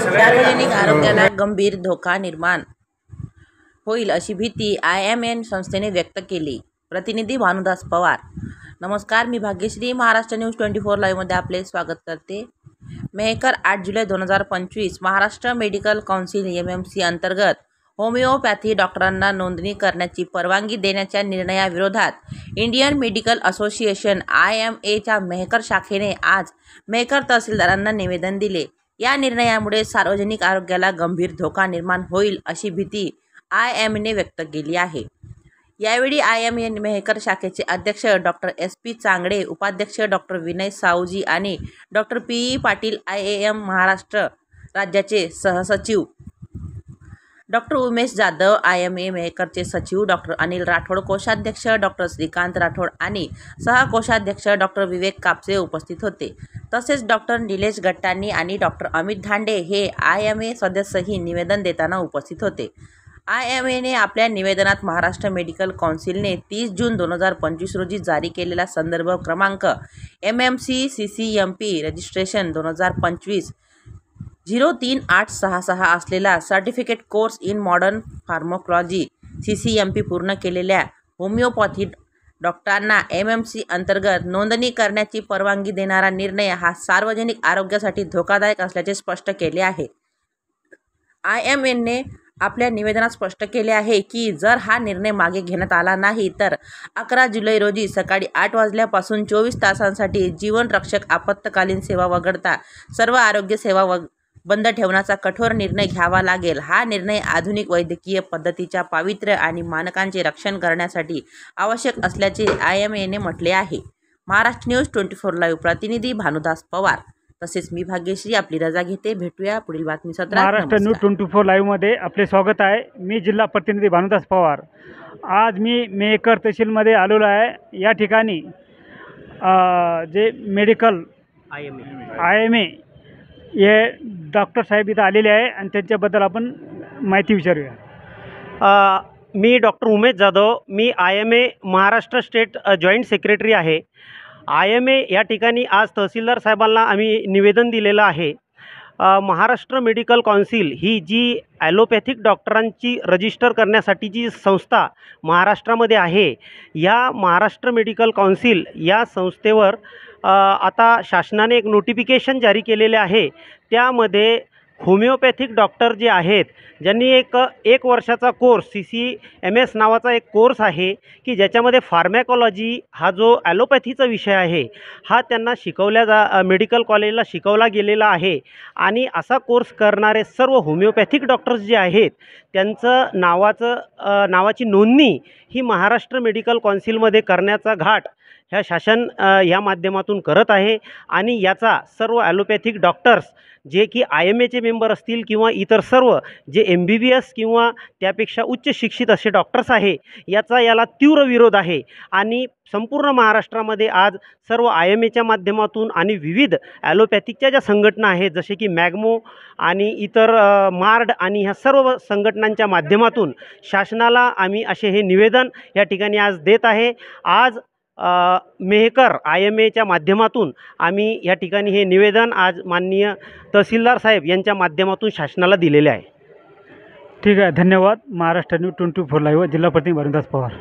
सार्वजनिक आरोग्याला गंभीर धोका निर्माण होईल अशी भीती IMN संस्थेने व्यक्त केली. प्रतिनिधी भानुदास पवार. नमस्कार, मी भाग्यश्री. महाराष्ट्र न्यूज 24 लाईव्हमध्ये आपले स्वागत करते. मेहकर 8 जुलै 2025 महाराष्ट्र मेडिकल काउन्सिल MMC अंतर्गत होमिओपॅथी डॉक्टरांना नोंदणी करण्याची परवानगी देण्याच्या निर्णयाविरोधात इंडियन मेडिकल असोसिएशन IMAच्या मेहकर शाखेने आज मेहकर तहसीलदारांना निवेदन दिले. या निर्णयामुळे सार्वजनिक आरोग्याला गंभीर धोका निर्माण होईल अशी भीती IMAने व्यक्त केली आहे. यावेळी IMA मेहकर शाखेचे अध्यक्ष डॉक्टर SP चांगडे, उपाध्यक्ष डॉक्टर विनय सावजी आणि doctor PE Patil, IAM Maharashtra राज्याचे सहसचिव डॉक्टर उमेश जाधव, IMA मेहकरचे सचिव डॉक्टर अनिल राठोड, कोषाध्यक्ष डॉक्टर श्रीकांत राठोड आणि सहकोषाध्यक्ष डॉक्टर विवेक कापसे उपस्थित होते. तसेच डॉक्टर निलेश गट्टानी आणि डॉक्टर अमित धांडे हे IMA सदस्यही निवेदन देताना उपस्थित होते. IMAने आपल्या निवेदनात महाराष्ट्र मेडिकल काउन्सिलने 30 जून 2025 रोजी जारी केलेला संदर्भ क्रमांक MMC CCMP रजिस्ट्रेशन 2025 03866 असलेला certificate course in modern pharmacology CCMP पूर्ण केलेल्या होमिओपॅथी डॉक्टरांना MMC अंतर्गत नोंदणी करण्याची परवानगी देणारा निर्णय हा सार्वजनिक आरोग्यासाठी धोकादायक असल्याचे स्पष्ट केले आहे. IMAने आपल्या निवेदनात स्पष्ट केले आहे की जर हा निर्णय मागे घेण्यात आला नाही तर 11 जुलै रोजी सकाळी 8 वाजल्यापासून 24 तासांसाठी जीवनरक्षक आपत्कालीन सेवा वगळता सर्व आरोग्य सेवा बंद ठेवण्याचा कठोर निर्णय घ्यावा लागेल. हा निर्णय आधुनिक वैद्यकीय पद्धतीच्या पावित्र्य आणि मानकांचे रक्षण करण्यासाठी आवश्यक असल्याचे IMAने म्हटले आहे. महाराष्ट्र न्यूज 24 लाईव्ह प्रतिनिधी भानुदास पवार. तसेच मी भाग्यश्री आपली रजा घेते. भेटूया पुढील बातमी सत्रात. महाराष्ट्र न्यूज 24 लाईव्हमध्ये आपले स्वागत आहे. मी जिल्हा प्रतिनिधी भानुदास पवार. आज मी मेहकर तहसीलमध्ये आलेलो आहे. या ठिकाणी जे मेडिकल IMA हे डॉक्टर साहेब इथं आलेले आहे आणि त्यांच्याबद्दल आपण माहिती विचारूया. मी डॉक्टर उमेश जाधव. मी IMA Maharashtra state joint secretary आहे. IMA या ठिकाणी आज तहसीलदार साहेबांना आम्ही निवेदन दिलेलं आहे. महाराष्ट्र मेडिकल काउन्सिल ही जी ॲलोपॅथिक डॉक्टरांची रजिस्टर करण्यासाठी जी संस्था महाराष्ट्रामध्ये आहे, या महाराष्ट्र मेडिकल काउन्सिल या संस्थेवर आता शासनाने एक नोटिफिकेशन जारी केलेले आहे. त्यामध्ये होमिओपॅथिक डॉक्टर जे आहेत, ज्यांनी एक वर्षाचा कोर्स CCMS नावाचा एक कोर्स आहे की ज्याच्यामध्ये फार्मॅकॉलॉजी हा जो ॲलोपॅथीचा विषय आहे हा त्यांना मेडिकल कॉलेजला शिकवला गेलेला आहे. आणि असा कोर्स करणारे सर्व होमिओपॅथिक डॉक्टर्स जे आहेत त्यांचं नावाची नोंदणी ही महाराष्ट्र मेडिकल काउन्सिलमध्ये करण्याचा घाट ह्या शासन या माध्यमातून करत आहे. आणि याचा सर्व ॲलोपॅथिक डॉक्टर्स जे की IMAचे मेंबर असतील किंवा इतर सर्व जे MBBS किंवा त्यापेक्षा उच्च शिक्षित असे डॉक्टर्स आहे याला तीव्र विरोध आहे. आणि संपूर्ण महाराष्ट्रामध्ये आज सर्व IMAच्या माध्यमातून आणि विविध ॲलोपॅथिकच्या ज्या संघटना आहेत जसे की मॅग्मो आणि इतर मार्ड आणि ह्या सर्व संघटनांच्या माध्यमातून शासनाला आम्ही असे हे निवेदन या ठिकाणी आज देत आहे. आज मेहकर IMAच्या माध्यमातून आम्ही या ठिकाणी हे निवेदन आज माननीय तहसीलदार साहेब यांच्या माध्यमातून शासनाला दिलेले आहे. ठीक आहे, धन्यवाद. महाराष्ट्र न्यूज 24 लाईव्ह जिल्हा प्रतिनिधी भानुदास पवार.